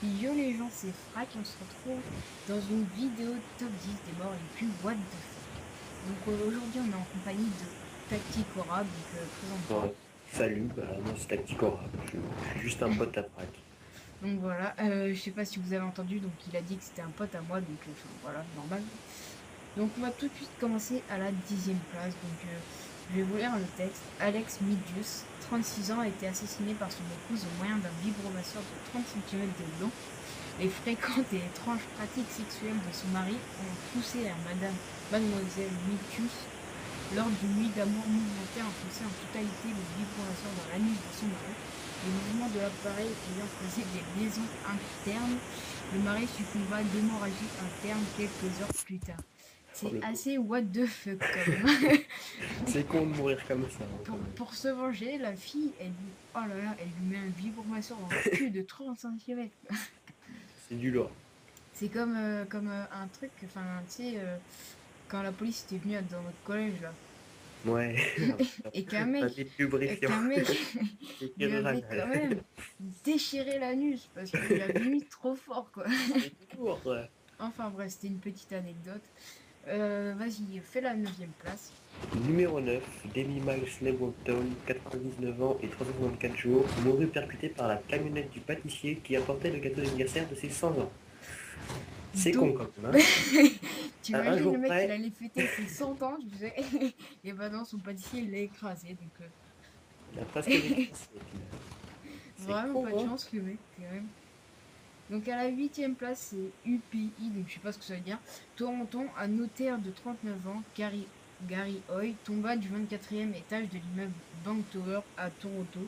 Yo les gens, c'est Frac et on se retrouve dans une vidéo top 10 des morts les plus what the fuck. Donc aujourd'hui on est en compagnie de Tacticora, donc présente-toi. Ouais. Salut, moi c'est Tacticora. Je suis juste un pote à Braque. Donc voilà, je sais pas si vous avez entendu, donc il a dit que c'était un pote à moi, donc enfin, voilà, normal. Donc on va tout de suite commencer à la 10e place, donc je vais vous lire le texte. Alex Midius, 36 ans, a été assassiné par son épouse au moyen d'un vibromasseur de 30 cm de long. Les fréquentes et étranges pratiques sexuelles de son mari ont poussé à Mademoiselle Mitius, lors d'une nuit d'amour mouvementée, à enfoncer en totalité le vibromasseur dans l'anus de son mari. Les mouvements de l'appareil ayant causé des lésions internes, le mari succomba d'hémorragie interne quelques heures plus tard. Oh, C'est le pauvre. assez what the fuck quand même. C'est con de mourir comme ça, hein, quand même. Pour se venger, la fille, oh là là, elle lui met un vibromasseur dans le cul de 30 cm. C'est du lourd. C'est comme un truc, enfin, tu sais, quand la police était venue dans notre collège, là, Ouais, et qu'un un mec, des plus brilliants. et qu'un mec C'est lui avait quand irréel. même déchiré l'anus parce qu'il lui avait mis trop fort, quoi. C'est du lourd, ouais. Enfin bref, c'était une petite anecdote. Vas-y, fais la 9e place. Numéro 9, Demi Miles Lewonton, 99 ans et 364 jours, mourut percuté par la camionnette du pâtissier qui apportait le gâteau d'anniversaire de ses 100 ans. C'est con Do. quand même, hein. À un T'imagines le jour mec, il près, allait fêter ses 100 ans, tu sais, et bah non, son pâtissier, il l'a écrasé, donc il a presque vécu un siècle. C'est vraiment con, pas de hein. chance, le mec, quand même. Donc à la 8e place, c'est UPI, donc je sais pas ce que ça veut dire. Toronto, un notaire de 39 ans, Gary Hoy, tomba du 24e étage de l'immeuble Bank Tower à Toronto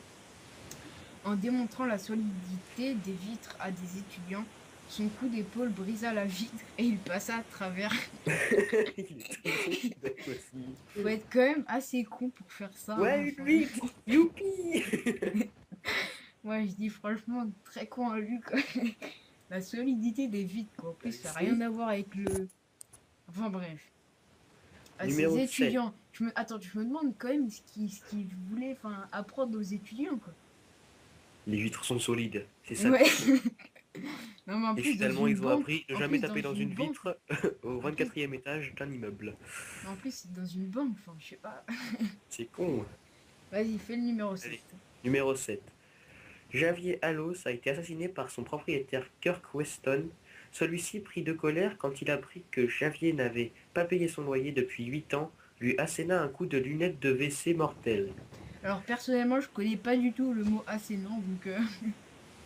en démontrant la solidité des vitres à des étudiants. Son coup d'épaule brisa la vitre et il passa à travers. Il est tombé bête aussi. Faut être quand même assez con pour faire ça, hein, Ouais, une enfin. vitre. Youpi. Moi je dis franchement très con à lui, quoi. La solidité des vitres, quoi. En plus, ça n'a rien Merci. à voir avec le. Enfin bref. À ces Numéro 7. étudiants. Attends, je me demande quand même ce qu'ils voulaient, enfin, apprendre aux étudiants, quoi. Les vitres sont solides. C'est ça le Ouais. truc. Non, mais en Et plus, dans finalement, une ils ont banque. appris ne En jamais plus, dans taper dans une une banque. vitre au En plus, 24e étage d'un immeuble. en plus c'est dans une banque, enfin, je sais pas. C'est con. Vas-y, fais le numéro 7. Allez. Numéro 7. Javier Allos a été assassiné par son propriétaire Kirk Weston. Celui-ci, pris de colère quand il apprit que Javier n'avait pas payé son loyer depuis 8 ans, lui asséna un coup de lunettes de WC mortel. Alors, personnellement, je connais pas du tout le mot assénant, donc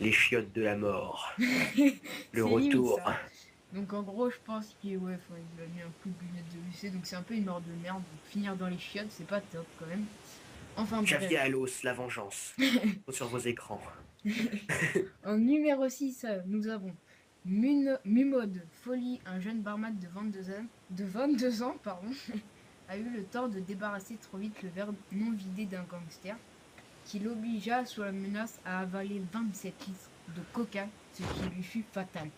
Les chiottes de la mort. Le c'est limite retour. ça. Donc, en gros, je pense qu'il ouais, enfin, il lui a mis un coup de lunette de lycée, donc c'est un peu une mort de merde. Donc, finir dans les chiottes, c'est pas top quand même. Enfin, Javier bref. Allos, la vengeance. Sur vos écrans. En numéro 6, nous avons Mumod Folie, un jeune barman de 22 ans, pardon, a eu le tort de débarrasser trop vite le verre non vidé d'un gangster, qui l'obligea, sous la menace, à avaler 27 litres de coca, ce qui lui fut fatal.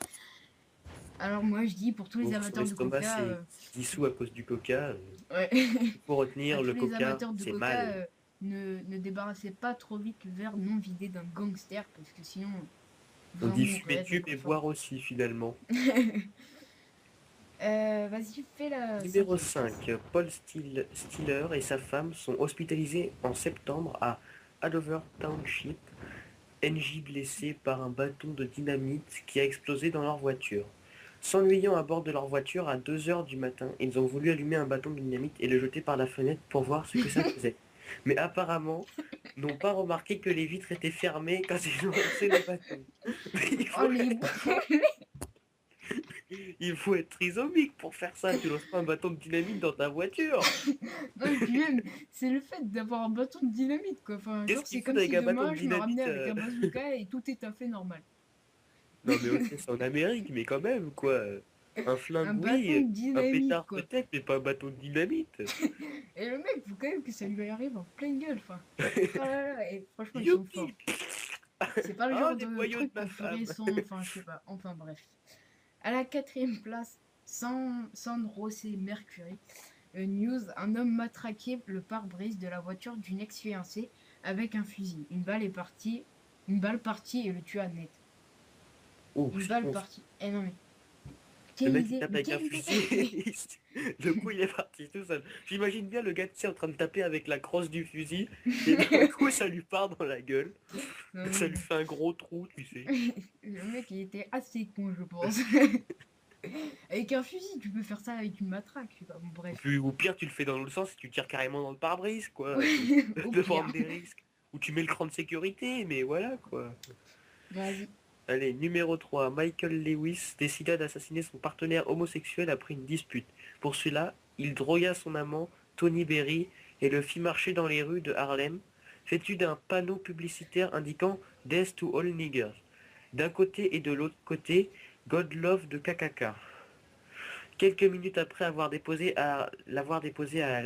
Alors moi je dis, pour tous les Ouvre son amateurs de estomac, coca, c'est dissous à cause du coca. ouais. Il faut À retenir, le tous les coca, amateurs de c'est coca, mal. ne débarrassez pas trop vite le verre non vidé d'un gangster, parce que sinon, On vous en dit fumer mourrez, donc tube et enfin. boire aussi, finalement. Vas-y, fais la Numéro 5e place. 5, Paul Stiller et sa femme sont hospitalisés en septembre à Hanover Township, NJ blessé par un bâton de dynamite qui a explosé dans leur voiture. S'ennuyant à bord de leur voiture à 2 heures du matin, ils ont voulu allumer un bâton de dynamite et le jeter par la fenêtre pour voir ce que ça faisait. Mais apparemment, n'ont pas remarqué que les vitres étaient fermées quand ils ont lancé le bâton. Oh les Il faut être trisomique pour faire ça. Tu lances pas un bâton de dynamite dans ta voiture. Non, et puis même, c'est le fait d'avoir un bâton de dynamite, quoi. Enfin, Qu'est-ce genre, qu'il c'est fout comme avec si un bâton demain, de je me ramenais dynamite avec un bazooka et tout est à fait normal. Non mais ok, c'est en Amérique, mais quand même, quoi. Un Un flingue, bâton oui. de Un dynamite, pétard quoi. peut-être, mais pas un bâton de dynamite. Et le mec, faut quand même que ça lui arrive en pleine gueule, enfin. Oh là là, et franchement, ils sont forts. Youpi. C'est pas le Ah, genre des de boyaux de truc ma qu'on ferait femme. sans, enfin, je sais pas. Enfin, bref. À la 4e place, San José Mercury News, un homme matraqué le pare-brise de la voiture d'une ex-fiancée avec un fusil. Une balle partie et le tua net. Oh, Une c'est balle bon. partie. Eh non mais. Le Quelle mec il idée, tape mais avec un quelle idée. fusil. Le coup il est parti tout seul. J'imagine bien le gars tu sais, en train de taper avec la crosse du fusil. Et d'un coup ça lui part dans la gueule. Non mais Ça lui bon. fait un gros trou, tu sais. Le mec il était assez con je pense. Avec un fusil, tu peux faire ça avec une matraque, je sais pas, bon bref. Ou pire tu le fais dans l'autre sens et tu tires carrément dans le pare-brise quoi. Au De pire. prendre des risques. Ou tu mets le cran de sécurité, mais voilà quoi. Vas-y. Allez, numéro 3. Michael Lewis décida d'assassiner son partenaire homosexuel après une dispute. Pour cela, il drogua son amant, Tony Berry, et le fit marcher dans les rues de Harlem, vêtu d'un panneau publicitaire indiquant Death to all niggers. D'un côté et de l'autre côté, God Love de KKK. Quelques minutes après l'avoir déposé à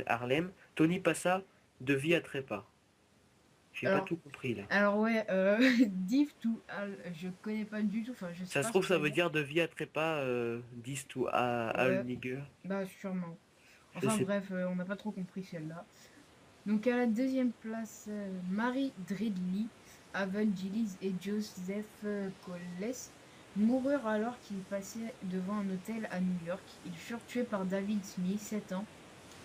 Harlem, Tony passa de vie à trépas. J'ai pas Alors, tout compris là. alors ouais, div to all, je connais pas du tout, enfin je sais Ça se pas ce trouve, que ça ça veut veut dire. dire de vie à trépas, 10 to all Ouais, nigger. bah sûrement. Je Enfin sais bref, on n'a pas trop compris celle-là. Donc à la deuxième place, Mary Dridley, Evangelis et Joseph Coles moururent alors qu'ils passaient devant un hôtel à New York. Ils furent tués par David Smith, 7 ans,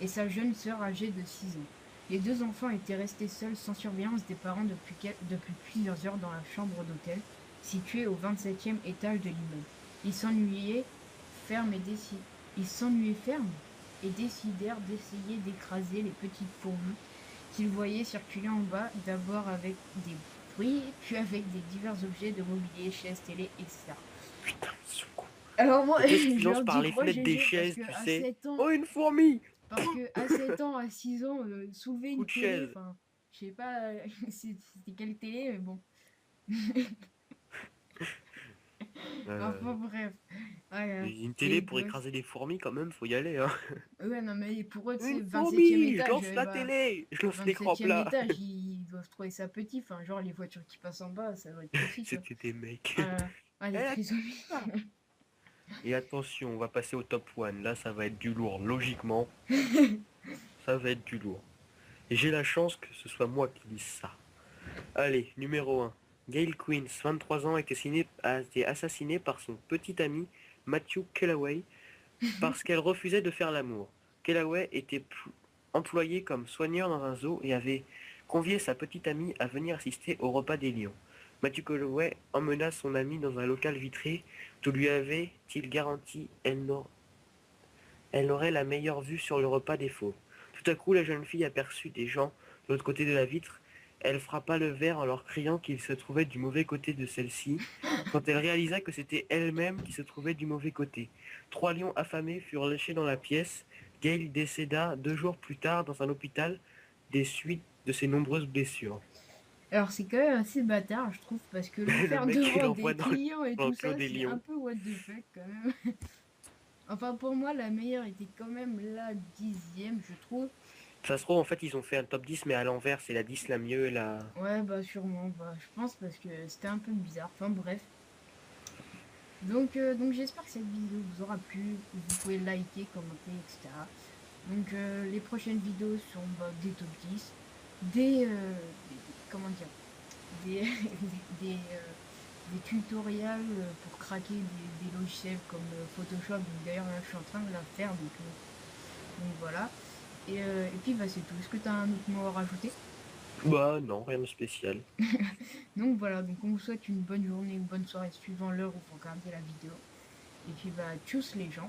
et sa jeune sœur âgée de 6 ans. Les deux enfants étaient restés seuls sans surveillance des parents depuis plusieurs heures dans la chambre d'hôtel, située au 27e étage de l'immeuble. Ils s'ennuyaient ferme et déci- Ils s'ennuyaient ferme et décidèrent d'essayer d'écraser les petites fourmis qu'ils voyaient circuler en bas, d'abord avec des bruits, puis avec des divers objets de mobilier, chaises, télé, etc. Putain, ce con. Alors moi, Et qu'est-ce qui je lance leur par dis les gros fenêtres des GG chaises, tu à sais? 7 ans, Oh, une fourmi! parce que à 7 ans, à 6 ans, soulever Coup une de télé, chaise. enfin, je sais pas c'était quelle télé, mais bon. Euh, Enfin bref. Ah, une les télé pour gosses. écraser des fourmis, quand même, faut y aller, hein. Ouais, non, mais pour eux, tu sais, Une 27e fourmi! Je étage, lance la bah, télé! Je lance l'écran 27e plat. étage, ils doivent trouver ça petit. Enfin, genre, les voitures qui passent en bas, ça doit être petit, tu vois. C'était des mecs. Ah, là là. Ah, les Elle a trisomies. ça. Et attention, on va passer au top 1. Là, ça va être du lourd. Logiquement, ça va être du lourd. Et j'ai la chance que ce soit moi qui dise ça. Allez, numéro 1. Gail Queens, 23 ans, a été assassinée par son petit ami Matthew Kellaway parce qu'elle refusait de faire l'amour. Kellaway était employé comme soigneur dans un zoo et avait convié sa petite amie à venir assister au repas des lions. Matthew Kellaway emmena son amie dans un local vitré d'où lui avait-il garanti elle aurait la meilleure vue sur le repas des fauves. Tout à coup, la jeune fille aperçut des gens de l'autre côté de la vitre. Elle frappa le verre en leur criant qu'ils se trouvaient du mauvais côté de celle-ci, quand elle réalisa que c'était elle-même qui se trouvait du mauvais côté. 3 lions affamés furent lâchés dans la pièce. Gail décéda 2 jours plus tard dans un hôpital des suites de ses nombreuses blessures. Alors, c'est quand même assez bâtard, je trouve, parce que le Le faire mec, il devant l'envoie des clients et dans le tout clos ça, des c'est un lions. peu what the fuck, quand même. Enfin, pour moi, la meilleure était quand même la 10e, je trouve. Ça se trouve, en fait, ils ont fait un top 10, mais à l'envers, c'est la 10 la mieux, la... Ouais, bah sûrement, bah, je pense parce que c'était un peu bizarre. Enfin bref. Donc j'espère que cette vidéo vous aura plu. Vous pouvez liker, commenter, etc. Donc les prochaines vidéos seront bah, des top 10, comment dire, des, des tutoriels pour craquer des logiciels comme Photoshop. Donc d'ailleurs là je suis en train de la faire, donc voilà. Et puis bah c'est tout. Est-ce que tu as un autre mot à rajouter? Bah non, rien de spécial. Donc voilà, donc on vous souhaite une bonne journée, une bonne soirée suivant l'heure où vous regardez la vidéo. Et puis bah, tchuss les gens.